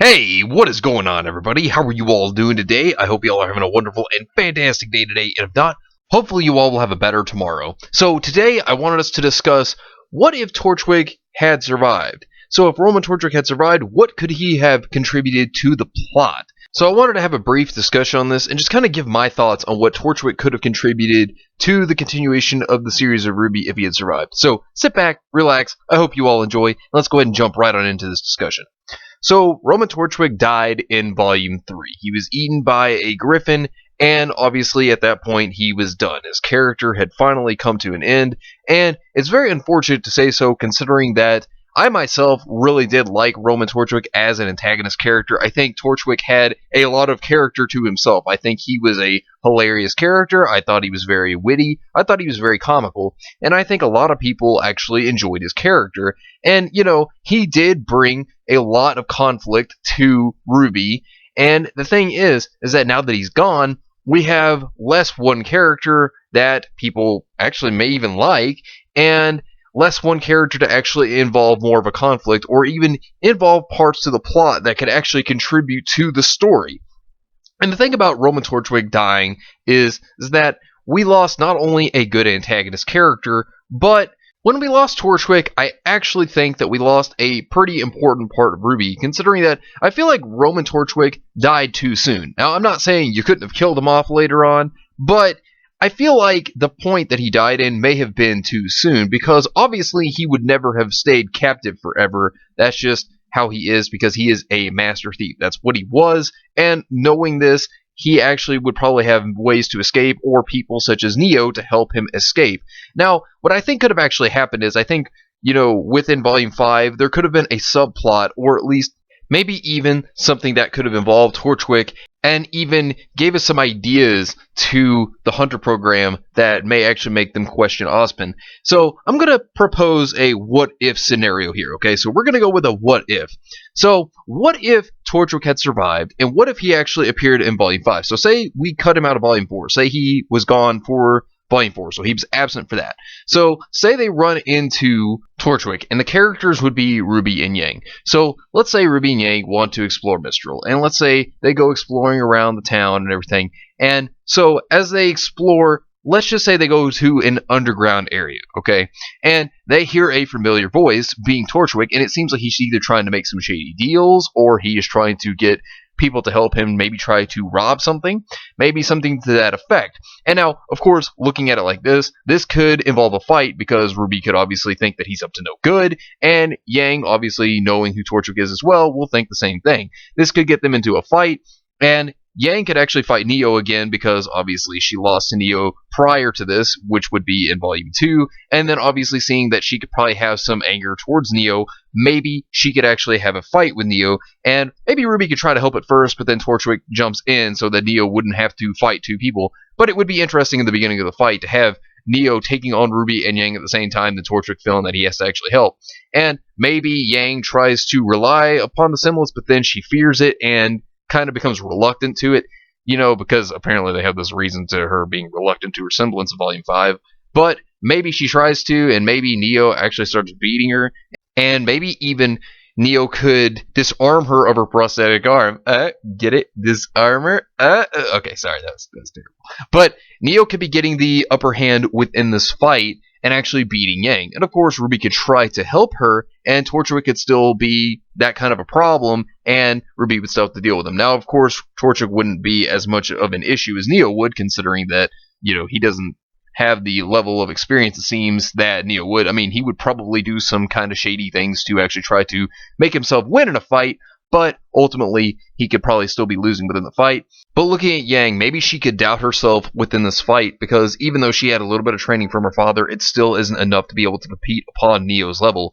Hey, what is going on, everybody? How are you all doing today? I hope you all are having a wonderful and fantastic day today, and if not, hopefully you all will have a better tomorrow. So today, I wanted us to discuss, what if Torchwick had survived? So if Roman Torchwick had survived, what could he have contributed to the plot? So I wanted to have a brief discussion on this, and just kind of give my thoughts on what Torchwick could have contributed to the continuation of the series of RWBY if he had survived. So sit back, relax, I hope you all enjoy, and let's go ahead and jump right on into this discussion. So, Roman Torchwick died in Volume 3. He was eaten by a griffin, and obviously at that point he was done. His character had finally come to an end, and it's very unfortunate to say so considering that I myself really did like Roman Torchwick as an antagonist character. I think Torchwick had a lot of character to himself. I think he was a hilarious character. I thought he was very witty. I thought he was very comical. And I think a lot of people actually enjoyed his character. And, you know, he did bring a lot of conflict to RWBY. And the thing is that now that he's gone, we have less one character that people actually may even like, and less one character to actually involve more of a conflict, or even involve parts to the plot that could actually contribute to the story. And the thing about Roman Torchwick dying is that we lost not only a good antagonist character, but when we lost Torchwick, I actually think that we lost a pretty important part of RWBY, considering that I feel like Roman Torchwick died too soon. Now, I'm not saying you couldn't have killed him off later on, but I feel like the point that he died in may have been too soon, because obviously he would never have stayed captive forever. That's just how he is, because he is a master thief. That's what he was, and knowing this, he actually would probably have ways to escape, or people such as Neo to help him escape. Now, what I think could have actually happened is, I think, you know, within Volume 5, there could have been a subplot, or at least maybe even something that could have involved Torchwick, and even gave us some ideas to the Hunter program that may actually make them question Ozpin. So I'm going to propose a what-if scenario here, okay? So we're going to go with a what-if. So what if Torchwick had survived, and what if he actually appeared in Volume 5? So say we cut him out of Volume 4. Say he was gone for Volume 4, so he was absent for that. So, say they run into Torchwick, and the characters would be RWBY and Yang. So, let's say RWBY and Yang want to explore Mistral, and let's say they go exploring around the town and everything, and so as they explore, let's just say they go to an underground area, okay? And they hear a familiar voice, being Torchwick, and it seems like he's either trying to make some shady deals, or he is trying to get people to help him maybe try to rob something, maybe something to that effect. And now, of course, looking at it like this could involve a fight, because RWBY could obviously think that he's up to no good, and Yang, obviously knowing who Torchwick is as well, will think the same thing. This could get them into a fight, and Yang could actually fight Neo again, because obviously she lost to Neo prior to this, which would be in Volume 2, and then obviously seeing that she could probably have some anger towards Neo, maybe she could actually have a fight with Neo, and maybe RWBY could try to help at first, but then Torchwick jumps in so that Neo wouldn't have to fight two people. But it would be interesting in the beginning of the fight to have Neo taking on RWBY and Yang at the same time, the Torchwick feeling that he has to actually help. And maybe Yang tries to rely upon the semblance, but then she fears it and kind of becomes reluctant to it, you know, because apparently they have this reason to her being reluctant to her semblance in Volume 5. But maybe she tries to, and maybe Neo actually starts beating her, and maybe even Neo could disarm her of her prosthetic arm. Get it? Disarm her? Okay, sorry, that's terrible. But Neo could be getting the upper hand within this fight, and actually beating Yang. And of course, RWBY could try to help her, and Torchwick could still be that kind of a problem, and RWBY would still have to deal with him. Now, of course, Torchwick wouldn't be as much of an issue as Neo would, considering that, you know, he doesn't have the level of experience, it seems, that Neo would. I mean, he would probably do some kind of shady things to actually try to make himself win in a fight, but ultimately, he could probably still be losing within the fight. But looking at Yang, maybe she could doubt herself within this fight, because even though she had a little bit of training from her father, it still isn't enough to be able to compete upon Neo's level.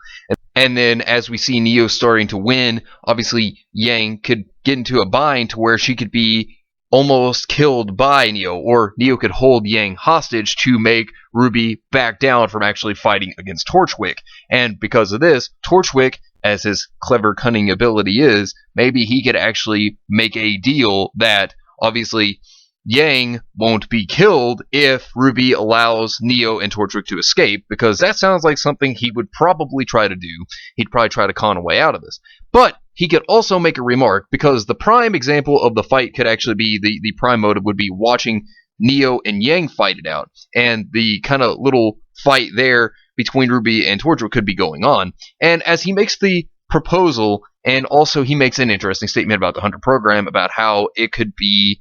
And then, as we see Neo starting to win, obviously, Yang could get into a bind to where she could be almost killed by Neo, or Neo could hold Yang hostage to make RWBY back down from actually fighting against Torchwick. And because of this, Torchwick, as his clever, cunning ability is, maybe he could actually make a deal that, obviously, Yang won't be killed if RWBY allows Neo and Torchwick to escape, because that sounds like something he would probably try to do. He'd probably try to con a way out of this. But he could also make a remark, because the prime example of the fight could actually be, the prime motive would be watching Neo and Yang fight it out, and the kind of little fight there between RWBY and Torchwick could be going on. And as he makes the proposal, and also he makes an interesting statement about the Hunter program, about how it could be,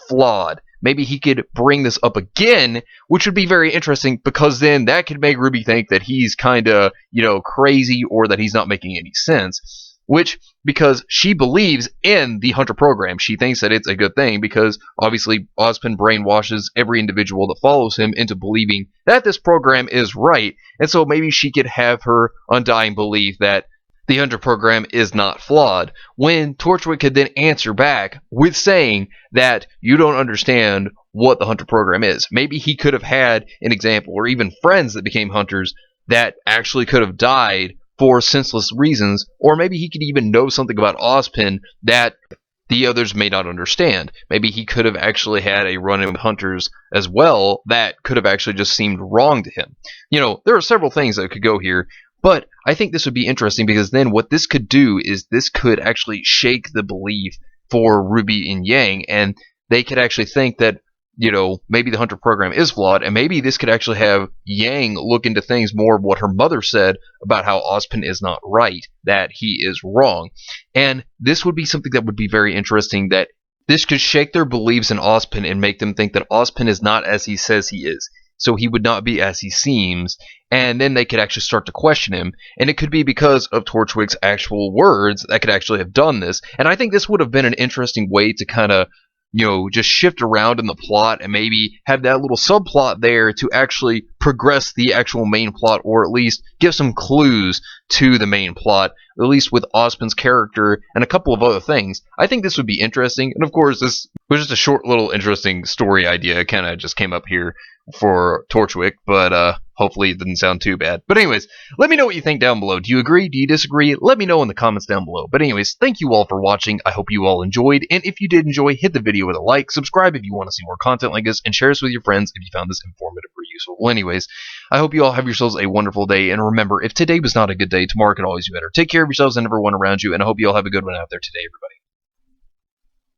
flawed. Maybe he could bring this up again, which would be very interesting, because then that could make RWBY think that he's kind of, crazy, or that he's not making any sense. Which, because she believes in the Hunter program, she thinks that it's a good thing, because obviously Ozpin brainwashes every individual that follows him into believing that this program is right, and so maybe she could have her undying belief that the Hunter program is not flawed, when Torchwick could then answer back with saying that you don't understand what the Hunter program is. Maybe he could have had an example, or even friends that became Hunters that actually could have died for senseless reasons, or maybe he could even know something about Ozpin that the others may not understand. Maybe he could have actually had a run-in with Hunters as well that could have actually just seemed wrong to him. There are several things that could go here, but I think this would be interesting, because then what this could do is this could actually shake the belief for RWBY and Yang, and they could actually think that, maybe the Hunter program is flawed, and maybe this could actually have Yang look into things more of what her mother said about how Ozpin is not right, that he is wrong. And this would be something that would be very interesting, that this could shake their beliefs in Ozpin and make them think that Ozpin is not as he says he is. So he would not be as he seems, and then they could actually start to question him, and it could be because of Torchwick's actual words that could actually have done this. And I think this would have been an interesting way to kind of, just shift around in the plot, and maybe have that little subplot there to actually progress the actual main plot, or at least give some clues to the main plot, at least with Ozpin's character and a couple of other things. I think this would be interesting, and of course this was just a short little interesting story idea. It kind of just came up here for Torchwick, but hopefully it didn't sound too bad. But anyways, let me know what you think down below. Do you agree? Do you disagree? Let me know in the comments down below. But anyways, thank you all for watching. I hope you all enjoyed, and if you did enjoy, hit the video with a like, subscribe if you want to see more content like this, and share this with your friends if you found this informative or useful. Well, anyways, I hope you all have yourselves a wonderful day, and remember, if today was not a good day, tomorrow could always be better. Take care of yourselves and everyone around you, and I hope you all have a good one out there today, everybody.